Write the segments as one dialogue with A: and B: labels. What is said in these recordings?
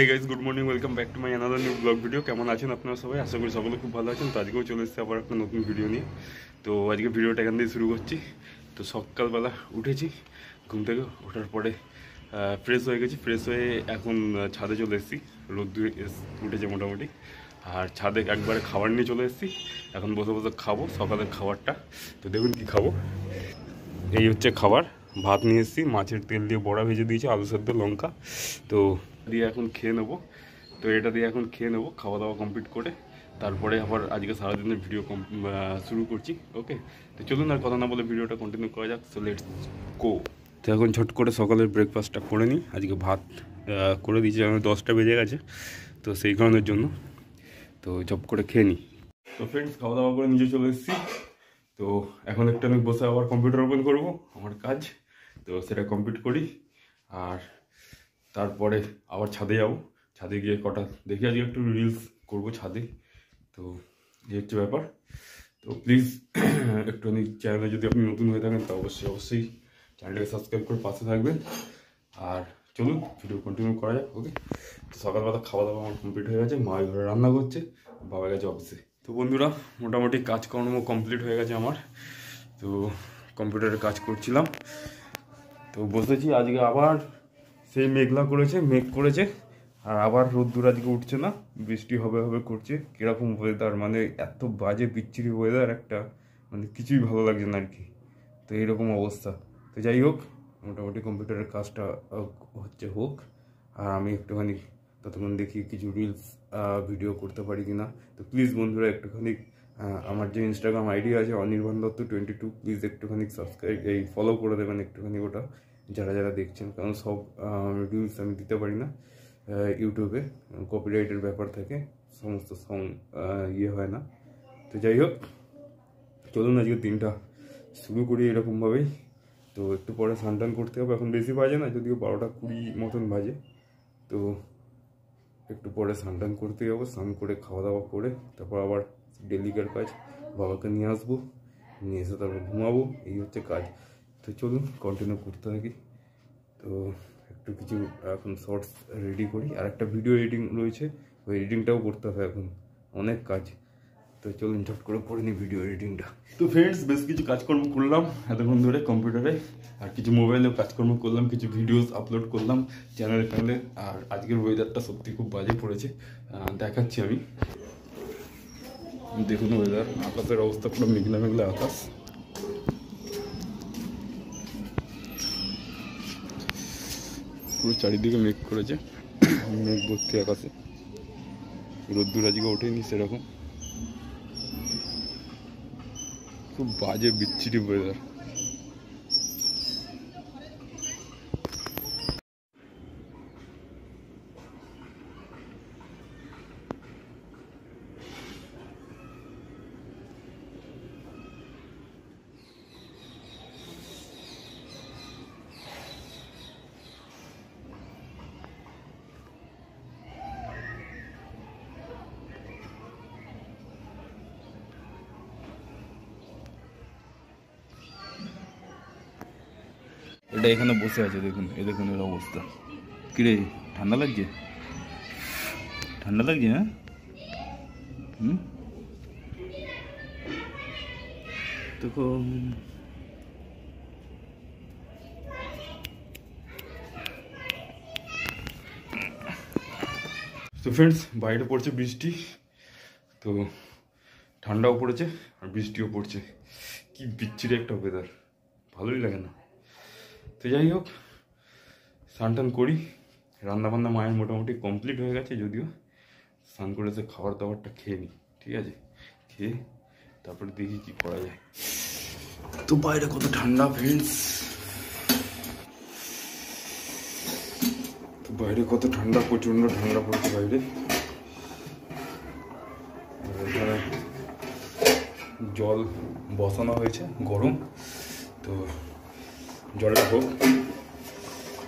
A: Hey guys, good morning. Welcome back to my another new vlog video. কেমন আছেন আপনারা সবাই? আশা করি সকলে খুব ভালো আছেন। তো আজকেও চলে এসেছি আবার একটা নতুন ভিডিও নিয়ে। তো আজকে ভিডিওটা এখান থেকে শুরু করছি। তো সকালবেলা উঠেছি, ঘুম থেকে ওঠার পরে ফ্রেশ হয়ে গেছি। ফ্রেশ হয়ে এখন ছাদে চলে এসেছি। রোদ্দুর উঠেছে মোটামুটি। আর ছাদে একবারে খাবার নিয়ে চলে এসেছি। এখন বসে বসে খাবো সকালের খাবারটা। তো দেখুন কি খাবো। এই হচ্ছে খাবার। ভাত নিয়ে এসেছি, মাছের তেল দিয়ে বড়া ভেজে দিয়েছি, আলু সেদ্ধ, লঙ্কা। তো দিয়ে এখন খেয়ে নেবো। তো এটা দিয়ে এখন খেয়ে নেবো, খাওয়া দাওয়া কমপ্লিট করে তারপরে আবার আজকে সারাদিনের ভিডিও শুরু করছি। ওকে, তো চলুন আর কথা না বলে ভিডিওটা কন্টিনিউ করা যাক। So let's go. তো এখন ঝট করে সকালের ব্রেকফাস্টটা করে নিই। আজকে ভাত করে দিয়েছি, আমি 10টা বেজে গেছে, তো সেই কারণের জন্য তো ঝপ করে খেয়ে নিই। তো ফ্রেন্ডস, খাওয়া দাওয়া করে নিজে চলে এসেছি। তো এখন একটা আমি বসে আবার কম্পিউটার ওপেন করবো আমার কাজ, তো সেটা কমপ্লিট করি। আর তারপরে আবার ছাদে যাবো। ছাদে গিয়ে কটা দেখি, আজকে একটু রিলস করবো ছাদে। তো এই হচ্ছে ব্যাপার। তো প্লিজ একটুখানি চ্যানেলে যদি আপনি নতুন হয়ে থাকেন তো অবশ্যই চ্যানেলটাকে সাবস্ক্রাইব করে পাশে থাকবেন। আর চলুন ভিডিও কন্টিনিউ করা যাক। ওকে, তো সকালবেলা খাওয়া দাওয়া আমার কমপ্লিট হয়ে গেছে, মা ঘরে রান্না করছে, বাবা গেছে অফিসে। তো বন্ধুরা, মোটামুটি কাজকর্ম কমপ্লিট হয়ে গেছে আমার। তো কম্পিউটারে কাজ করছিলাম, তো বসেছি। আজকে আবার সেই মেঘলা করেছে, মেঘ করেছে, আর আবার রোদ্দুর আজকে উঠছে না, বৃষ্টি হবে হবে করছে। কীরকম ওয়েদার, মানে এত বাজে বিচ্ছিরি ওয়েদার একটা, মানে কিছুই ভালো লাগছে না আর কি। তো এইরকম অবস্থা। তো যাই হোক, মোটামুটি কম্পিউটারের কাজটা হোক, আর আমি একটুখানি ততক্ষণ দেখি কিছু রিলস ভিডিও করতে পারি কিনা। তো প্লিজ বন্ধুরা একটুখানি আমার যে ইনস্টাগ্রাম আইডি আছে অনির্বাণ দত্ত 22, প্লিজ একটুখানি সাবস্ক্রাইব ফলো করে দেবেন একটুখানি ওটা, যারা যারা দেখছেন। কারণ সব রিলস আমি দিতে পারি না ইউটিউবে, কপিরাইটের ব্যাপার থাকে, সমস্ত সং হয় না। তো যাই হোক, চলুন আজকে দিনটা শুরু করি এরকমভাবেই। তো একটু পরে স্নান করতে হবে, এখন বেশি বাজে না, যদিও 12টা 20 মতন বাজে। তো একটু পরে স্নান করতে যাবো, স্নান করে খাওয়া দাওয়া করে তারপর আবার ডেলিকার কাজ, বাবাকে নিয়ে আসবো, নিয়ে এসে তারপর ঘুমাবো। এই হচ্ছে কাজ। তো চলুন কন্টিনিউ করতে থাকি। তো একটু কিছু এখন শর্টস রেডি করি, আর একটা ভিডিও এডিটিং রয়েছে, ওই এডিটিংটাও করতে হবে, এখন অনেক কাজ। তো চলুন ঝট করে করে নিই ভিডিও এডিটিংটা। তো ফ্রেন্ডস, বেশ কিছু কাজকর্ম করলাম এতক্ষণ ধরে কম্পিউটারে, আর কিছু মোবাইলেও কাজকর্ম করলাম, কিছু ভিডিওস আপলোড করলাম চ্যানেলে। আর আজকের ওয়েদারটা সত্যি খুব বাজে পড়েছে, দেখাচ্ছি আমি। দেখুন ওয়েদার, আকাশের অবস্থা পুরো মেঘলা মেঘলা আকাশ। পুরো চারিদিকে মেঘ করেছে, মেঘ ভর্তি আকাশে, রোদ্দুর আজকে ওঠেনি সেরকম। খুব বাজে বিচ্ছিরি ওয়েদার। এটা এখানে বসে আছে, দেখুন দেখুন এর অবস্থা। কিরে, ঠান্ডা লাগছে? ঠান্ডা লাগছে? হ্যাঁ, তখন তো ফ্রেন্ডস, বাইরে পড়ছে বৃষ্টি, তো ঠান্ডাও পড়েছে আর বৃষ্টিও পড়ছে। কি বিচ্ছিরি একটা ওয়েদার, ভালোই লাগে না। তো যাই হোক, স্নান করি। রান্নাবান্না মায়ের মোটামুটি কমপ্লিট হয়ে গেছে, যদিও স্নান করে এসে খাবার দাবারটা খেয়ে নিই, ঠিক আছে? খেয়ে তারপরে দেখি কি করা যায়। তো বাইরে কত ঠান্ডা ফ্রেন্ডস, তো বাইরে কত ঠান্ডা, প্রচণ্ড ঠান্ডা পড়ছে বাইরে। এখানে জল বসানো হয়েছে গরম, তো জলটা হোক,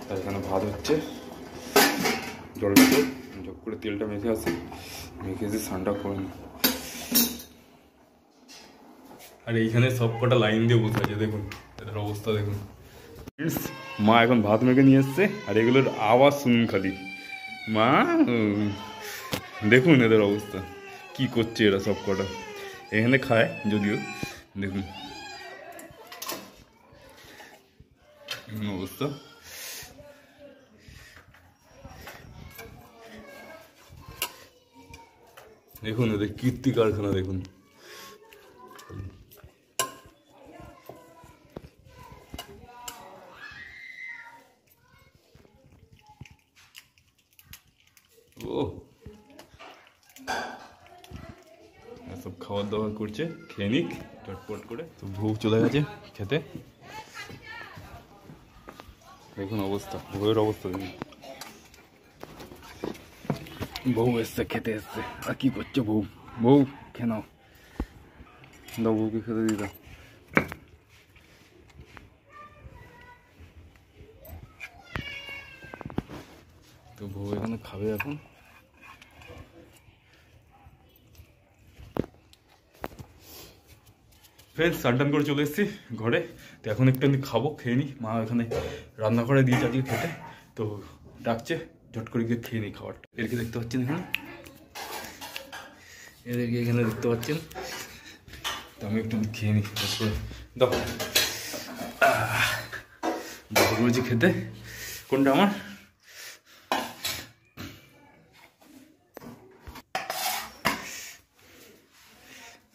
A: আর এখানে ভাত হচ্ছে। জলটা হোক, যোগ করে তেলটা মেখে আসি, মেখে এসে স্নানটা করে নিই। আর এইখানে সব কটা লাইন দিয়ে বসে আছে, দেখুন এদের অবস্থা দেখুন। মা এখন ভাত মেখে নিয়ে এসছে, আর এগুলোর আওয়াজ শুনুন খালি, মা দেখুন এদের অবস্থা কি করছে এরা সব কটা এখানে খায় যদিও দেখুন অবস্থা দেখুন এদের কীর্তি কারখানা দেখুন ও সব খাবার দাবার করছে খেয়ে নিক চটপট করে তো বউ চলে গেছে খেতে দেখুন অবস্থা বউয়ের অবস্থা দেখুন বউ এসছে খেতে এসছে আর কি করছে বউ বউ খেয়ে নাও দাও বউকে খেতে দিয়ে দাও তো বউ এখানে খাবে এখন ফ্রেন্ডস স্নান করে চলে এসেছি ঘরে তো এখন একটু আমি খাবো খেয়ে নিই মা এখানে রান্না করে দিয়েছে আজকে খেতে তো ডাকছে ঝট করে গিয়ে খেয়ে নিই খাবারটা এদেরকে দেখতে পাচ্ছেন এখানে এদেরকে এখানে দেখতে পাচ্ছেন তো আমি একটু খেয়ে নিই দাও বসে করেছি খেতে কোনটা আমার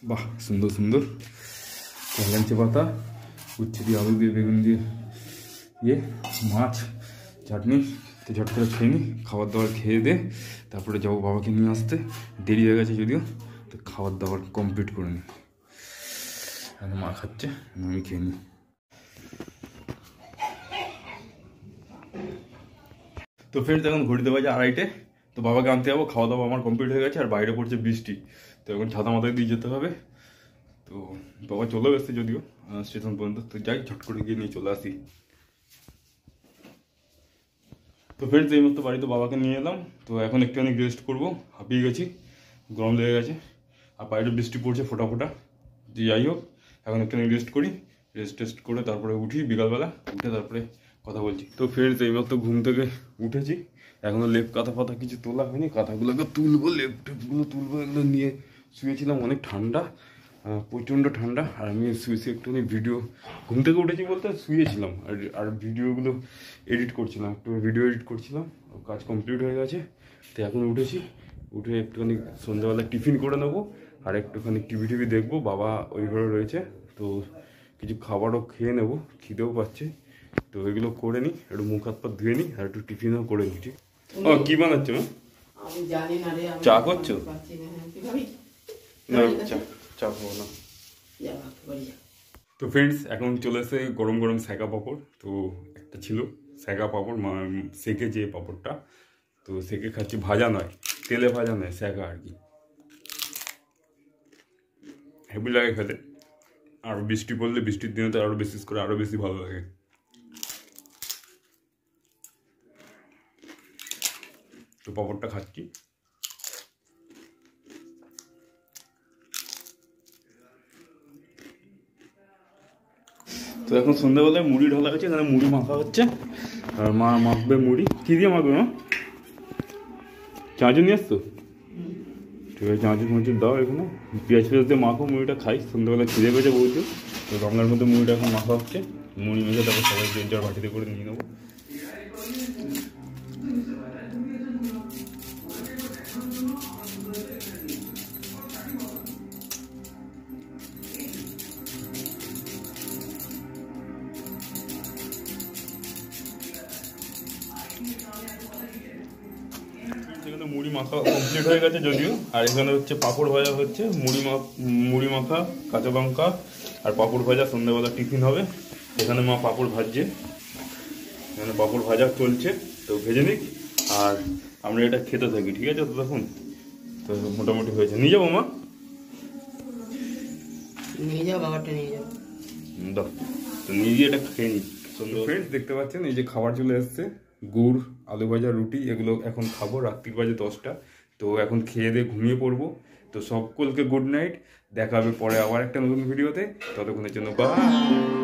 A: বাহ সুন্দর সুন্দর লাঞ্চে পাতা উচ্ছে দিয়ে আলু দিয়ে বেগুন দিয়ে মাছ চাটনি তো ঝট করে খেয়ে নিই খাবার দাবার খেয়ে দে তারপরে যাবো বাবাকে নিয়ে আসতে দেরি হয়ে গেছে যদিও তো খাবার দাবার কমপ্লিট করে নিই মা খাচ্ছে আমি খেয়ে নিই তো ফ্রেন্ডস এখন ঘড়িতে বাজে 2:30 তো বাবাকে আনতে যাবো খাওয়া দাওয়া আমার কমপ্লিট হয়ে গেছে আর বাইরে পড়ছে বৃষ্টি তো এখন ছাতা মাথায় দিয়ে যেতে হবে তো বাবা চলেও এসছে যদিও স্টেশন পর্যন্ত তো যাই ঝট করে গিয়ে নিয়ে চলে আসি তো ফ্রেন্ডস এই মতো বাড়িতে বাবাকে নিয়ে এলাম তো এখন একটুখানি রেস্ট করবো হাঁপিয়ে গেছি গরম লেগে গেছে আর বাইরে বৃষ্টি পড়ছে ফোটা ফোটা যে যাই হোক এখন একটুখানি রেস্ট করি রেস্ট করে তারপরে উঠি বিকালবেলা উঠে তারপরে কথা বলছি তো ফ্রেন্ডস এই মতো ঘুম থেকে উঠেছি এখনও লেপ কাঁথা ফাতা কিছু তোলা হয়নি কাঁথাগুলোকে তুলবো লেপ টেপগুলো তুলবো এগুলো নিয়ে শুয়েছিলাম অনেক ঠান্ডা প্রচণ্ড ঠান্ডা আর আমি শুয়েছি একটুখানি ভিডিও ঘুম থেকে উঠেছি বলতে শুয়েছিলাম আর ভিডিওগুলো এডিট করছিলাম একটু ভিডিও এডিট করছিলাম কাজ কমপ্লিট হয়ে গেছে তো এখন উঠেছি উঠে একটুখানি সন্ধ্যাবেলা টিফিন করে নেবো আর একটুখানি টিভি দেখবো বাবা ওই ঘরে রয়েছে তো কিছু খাবারও খেয়ে নেবো খিদেও পাচ্ছে তো এগুলো করে নিই একটু মুখ হাত পা ধুয়ে নিই আর একটু টিফিনও করে নিই ঠিক ও কি বানাচ্ছো চা করছো না চা খাবো না তো ফ্রেন্ডস এখন চলে এসে গরম গরম সেকা পাঁপড় তো একটা ছিল সেকা পাঁপড় সেকে যে পাঁপড়টা তো সেকে খাচ্ছি ভাজা নয় তেলে ভাজা নয় সেকা আর কি হেভি লাগে খেতে আর বৃষ্টি পড়লে বৃষ্টির দিনে তো আরও বিশেষ করে আরও বেশি ভালো লাগে তো পাঁপড়টা খাচ্ছি তো এখন সন্ধ্যাবেলায় মুড়ি ঢালা হচ্ছে এখানে মুড়ি মাখা হচ্ছে আর মা মাখবে মুড়ি কী দিয়ে মাখবে মা চাঁচু নিয়ে আসতো ঠিক আছে চাঁচু মাচুর দাও এখানে পেঁয়াজ দিয়ে মাখো মুড়িটা খাই সন্ধ্যাবেলা খিদে পেয়েছে বলছো তো রঙের মধ্যে মুড়িটা এখন মাখা হচ্ছে মুড়ি মেখে তারপর সবাই জের বাটিতে করে নিয়ে নেবো এখানে মুড়ি মাখা কমপ্লিট হয়ে গেছে যদিও আর এখানে হচ্ছে পাঁপড় ভাজা হচ্ছে মুড়ি মাখা কাঁচা লঙ্কা আর পাঁপড় ভাজা সন্ধ্যাবেলা টিফিন হবে এখানে মা পাঁপড় ভাজছে এখানে পাঁপড় ভাজা চলছে তো ভেজে নিক আর আমরা এটা খেতে থাকি ঠিক আছে তো দেখুন তো মোটামুটি হয়েছে নিয়ে যাবো মা
B: নিয়ে যাও বাবারটা নিয়ে যাও
A: দাও তো নিয়ে গিয়ে এটা খেয়ে নিই ফ্রেন্ডস দেখতে পাচ্ছেন এই যে খাবার চলে এসছে গুড় আলু ভাজা রুটি এগুলো এখন খাবো রাত্রি বাজে 10টা তো এখন খেয়ে দিয়ে ঘুমিয়ে পড়বো তো সকলকে গুড নাইট দেখা হবে পরে আবার একটা নতুন ভিডিওতে ততক্ষণের জন্য বাই